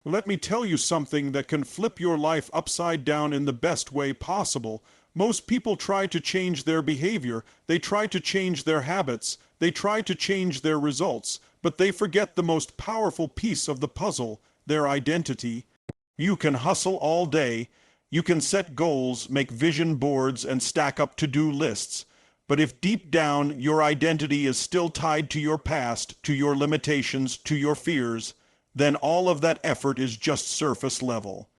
Let me tell you something that can flip your life upside down in the best way possible. Most people try to change their behavior, they try to change their habits, they try to change their results, but they forget the most powerful piece of the puzzle, their identity. You can hustle all day, you can set goals, make vision boards, and stack up to-do lists. But if deep down your identity is still tied to your past, to your limitations, to your fears, then all of that effort is just surface level.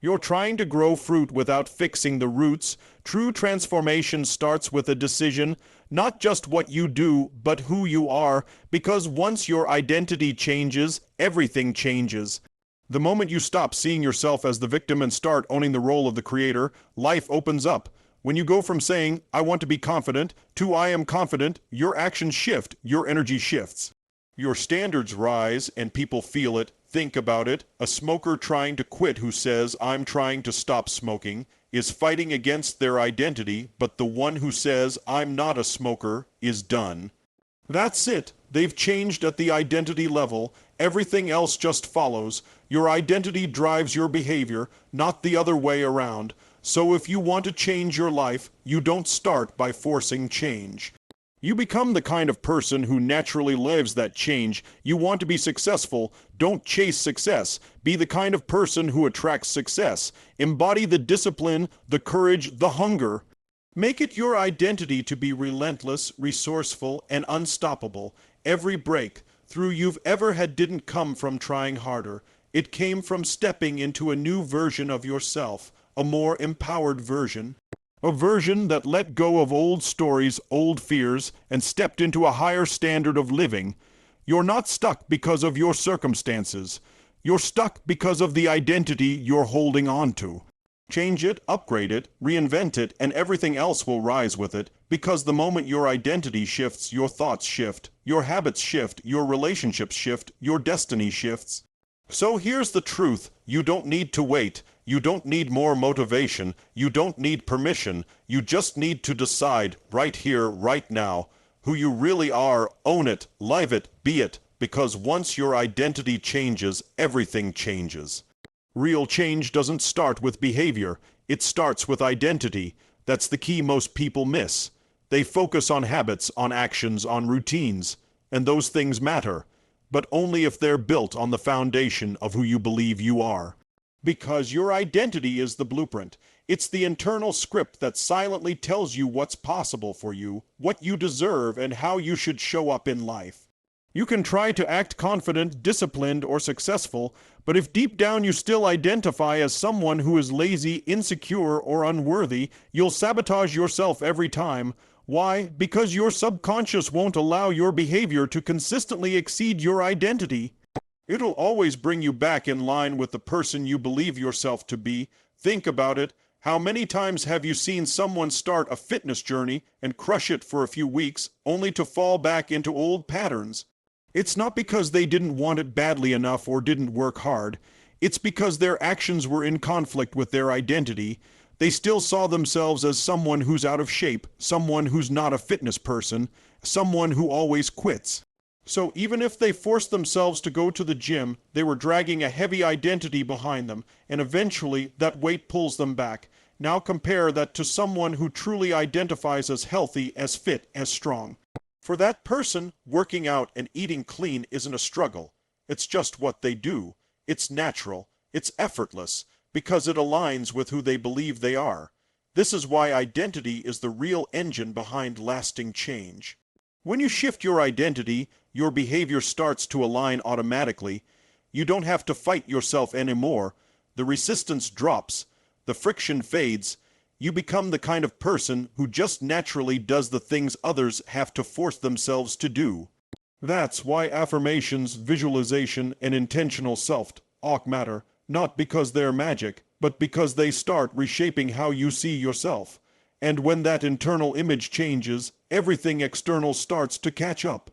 You're trying to grow fruit without fixing the roots. True transformation starts with a decision, not just what you do, but who you are, because once your identity changes, everything changes. The moment you stop seeing yourself as the victim and start owning the role of the creator, life opens up. When you go from saying, I want to be confident, to I am confident, your actions shift, your energy shifts. Your standards rise and people feel it, think about it. A smoker trying to quit who says, I'm trying to stop smoking, is fighting against their identity, but the one who says, I'm not a smoker, is done. That's it. They've changed at the identity level. Everything else just follows. Your identity drives your behavior, not the other way around. So if you want to change your life, you don't start by forcing change. You become the kind of person who naturally lives that change. You want to be successful. Don't chase success. Be the kind of person who attracts success. Embody the discipline, the courage, the hunger. Make it your identity to be relentless, resourceful, and unstoppable. Every breakthrough you've ever had didn't come from trying harder. It came from stepping into a new version of yourself, a more empowered version. A version that let go of old stories, old fears, and stepped into a higher standard of living. You're not stuck because of your circumstances. You're stuck because of the identity you're holding on to. Change it, upgrade it, reinvent it, and everything else will rise with it, because the moment your identity shifts, your thoughts shift, your habits shift, your relationships shift, your destiny shifts. So here's the truth. You don't need to wait. You don't need more motivation. You don't need permission. You just need to decide right here, right now, who you really are. Own it, live it, be it, because once your identity changes, everything changes. Real change doesn't start with behavior. It starts with identity. That's the key most people miss. They focus on habits, on actions, on routines, and those things matter, but only if they're built on the foundation of who you believe you are. Because your identity is the blueprint. It's the internal script that silently tells you what's possible for you, what you deserve, and how you should show up in life. You can try to act confident, disciplined, or successful, but if deep down you still identify as someone who is lazy, insecure, or unworthy, you'll sabotage yourself every time. Why? Because your subconscious won't allow your behavior to consistently exceed your identity. It'll always bring you back in line with the person you believe yourself to be. Think about it. How many times have you seen someone start a fitness journey and crush it for a few weeks, only to fall back into old patterns? It's not because they didn't want it badly enough or didn't work hard. It's because their actions were in conflict with their identity. They still saw themselves as someone who's out of shape, someone who's not a fitness person, someone who always quits. So even if they forced themselves to go to the gym, they were dragging a heavy identity behind them, and eventually that weight pulls them back. Now compare that to someone who truly identifies as healthy, as fit, as strong. For that person, working out and eating clean isn't a struggle. It's just what they do. It's natural. It's effortless, because it aligns with who they believe they are. This is why identity is the real engine behind lasting change. When you shift your identity, your behavior starts to align automatically. You don't have to fight yourself anymore. The resistance drops. The friction fades. You become the kind of person who just naturally does the things others have to force themselves to do. That's why affirmations, visualization, and intentional self-talk matter, not because they're magic, but because they start reshaping how you see yourself. And when that internal image changes, everything external starts to catch up.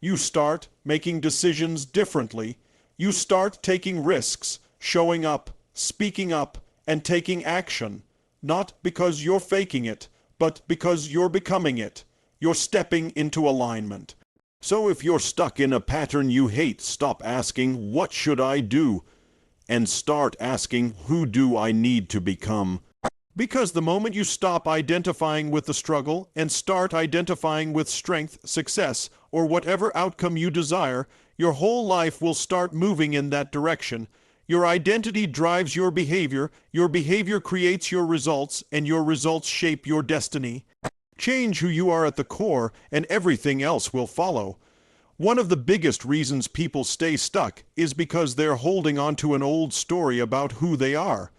You start making decisions differently. You start taking risks, showing up, speaking up, and taking action. Not because you're faking it, but because you're becoming it. You're stepping into alignment. So if you're stuck in a pattern you hate, stop asking, what should I do? and start asking, who do I need to become? Because the moment you stop identifying with the struggle and start identifying with strength, success, or whatever outcome you desire, your whole life will start moving in that direction. Your identity drives your behavior creates your results, and your results shape your destiny. Change who you are at the core, and everything else will follow. One of the biggest reasons people stay stuck is because they're holding on to an old story about who they are.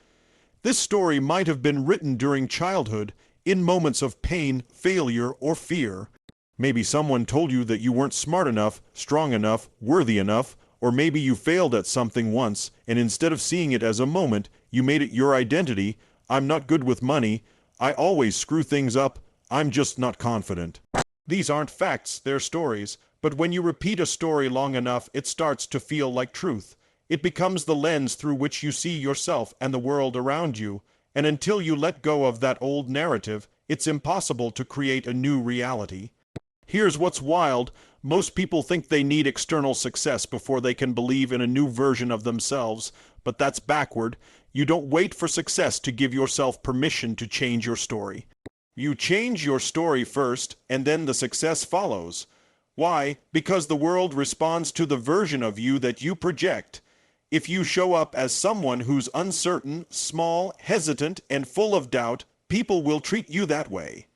This story might have been written during childhood, in moments of pain, failure, or fear. Maybe someone told you that you weren't smart enough, strong enough, worthy enough, or maybe you failed at something once, and instead of seeing it as a moment, you made it your identity. I'm not good with money. I always screw things up. I'm just not confident. These aren't facts, they're stories. But when you repeat a story long enough, it starts to feel like truth. It becomes the lens through which you see yourself and the world around you. And until you let go of that old narrative, it's impossible to create a new reality. Here's what's wild. Most people think they need external success before they can believe in a new version of themselves, but that's backward. You don't wait for success to give yourself permission to change your story. You change your story first, and then the success follows. Why? Because the world responds to the version of you that you project. If you show up as someone who's uncertain, small, hesitant, and full of doubt, people will treat you that way.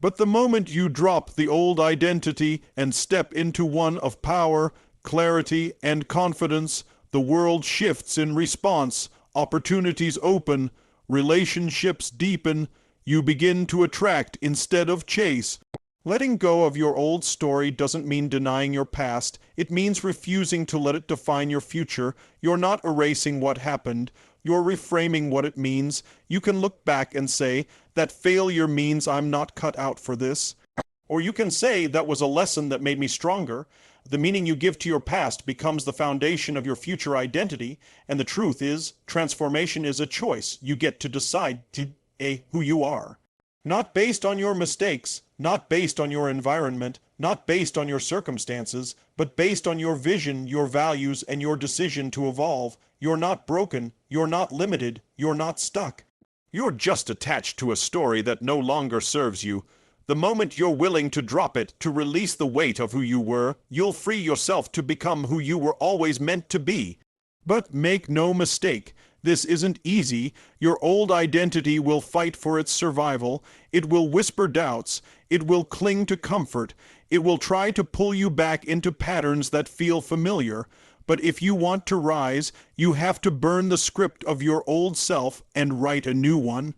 But the moment you drop the old identity and step into one of power, clarity, and confidence, the world shifts in response, opportunities open, relationships deepen, you begin to attract instead of chase. Letting go of your old story doesn't mean denying your past. It means refusing to let it define your future. You're not erasing what happened. You're reframing what it means. You can look back and say, that failure means I'm not cut out for this. Or you can say, that was a lesson that made me stronger. The meaning you give to your past becomes the foundation of your future identity. And the truth is, transformation is a choice. You get to decide who you are. Not based on your mistakes, not based on your environment, not based on your circumstances, but based on your vision, your values, and your decision to evolve. You're not broken, you're not limited, you're not stuck. You're just attached to a story that no longer serves you. The moment you're willing to drop it, to release the weight of who you were, you'll free yourself to become who you were always meant to be. But make no mistake, this isn't easy. Your old identity will fight for its survival. It will whisper doubts. It will cling to comfort. It will try to pull you back into patterns that feel familiar. But if you want to rise, you have to burn the script of your old self and write a new one.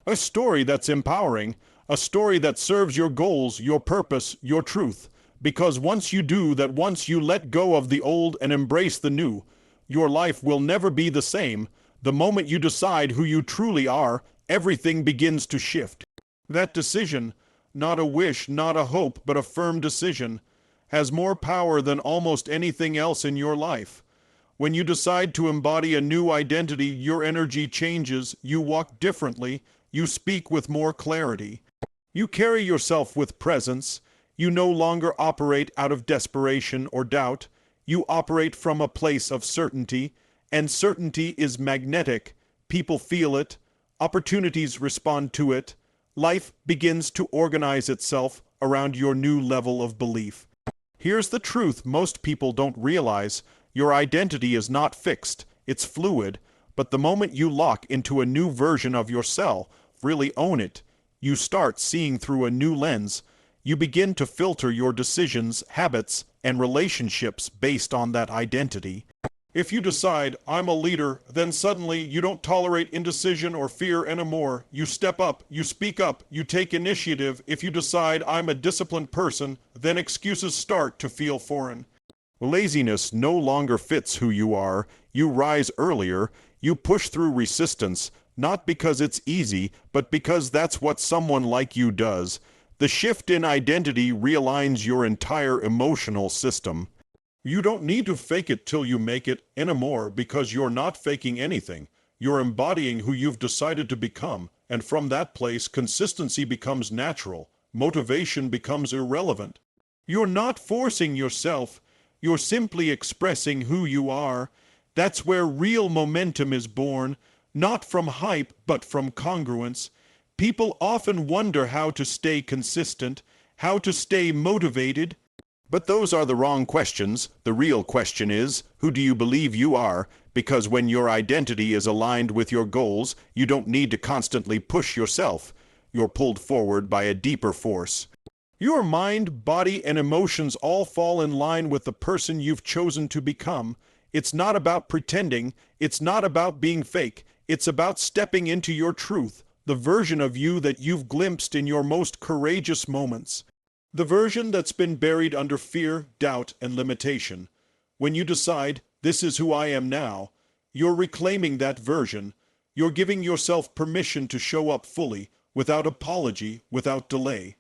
A story that's empowering. A story that serves your goals, your purpose, your truth. Because once you do that, once you let go of the old and embrace the new, your life will never be the same. The moment you decide who you truly are, everything begins to shift. That decision, not a wish, not a hope, but a firm decision, has more power than almost anything else in your life. When you decide to embody a new identity, your energy changes, you walk differently, you speak with more clarity. You carry yourself with presence. You no longer operate out of desperation or doubt. You operate from a place of certainty. And certainty is magnetic. People feel it. Opportunities respond to it. Life begins to organize itself around your new level of belief. Here's the truth most people don't realize. Your identity is not fixed. It's fluid. But the moment you lock into a new version of yourself, really own it, you start seeing through a new lens. You begin to filter your decisions, habits, and relationships based on that identity. If you decide, I'm a leader, then suddenly you don't tolerate indecision or fear anymore. You step up, you speak up, you take initiative. If you decide, I'm a disciplined person, then excuses start to feel foreign. Laziness no longer fits who you are. You rise earlier. You push through resistance, not because it's easy, but because that's what someone like you does. The shift in identity realigns your entire emotional system. You don't need to fake it till you make it anymore, because you're not faking anything. You're embodying who you've decided to become, and from that place, consistency becomes natural. Motivation becomes irrelevant. You're not forcing yourself. You're simply expressing who you are. That's where real momentum is born, not from hype, but from congruence. People often wonder how to stay consistent, how to stay motivated. But those are the wrong questions. The real question is, who do you believe you are? Because when your identity is aligned with your goals, you don't need to constantly push yourself. You're pulled forward by a deeper force. Your mind, body, and emotions all fall in line with the person you've chosen to become. It's not about pretending. It's not about being fake. It's about stepping into your truth, the version of you that you've glimpsed in your most courageous moments. The version that's been buried under fear, doubt, and limitation. When you decide, this is who I am now, you're reclaiming that version. You're giving yourself permission to show up fully, without apology, without delay.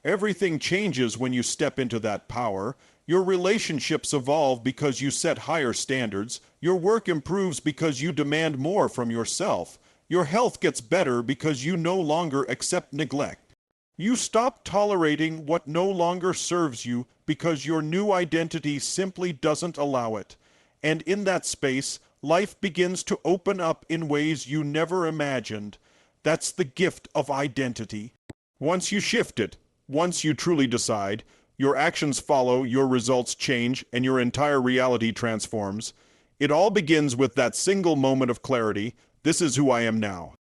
Everything changes when you step into that power. Your relationships evolve because you set higher standards. Your work improves because you demand more from yourself. Your health gets better because you no longer accept neglect. You stop tolerating what no longer serves you because your new identity simply doesn't allow it. And in that space, life begins to open up in ways you never imagined. That's the gift of identity. Once you shift it, once you truly decide, your actions follow, your results change, and your entire reality transforms. It all begins with that single moment of clarity. This is who I am now.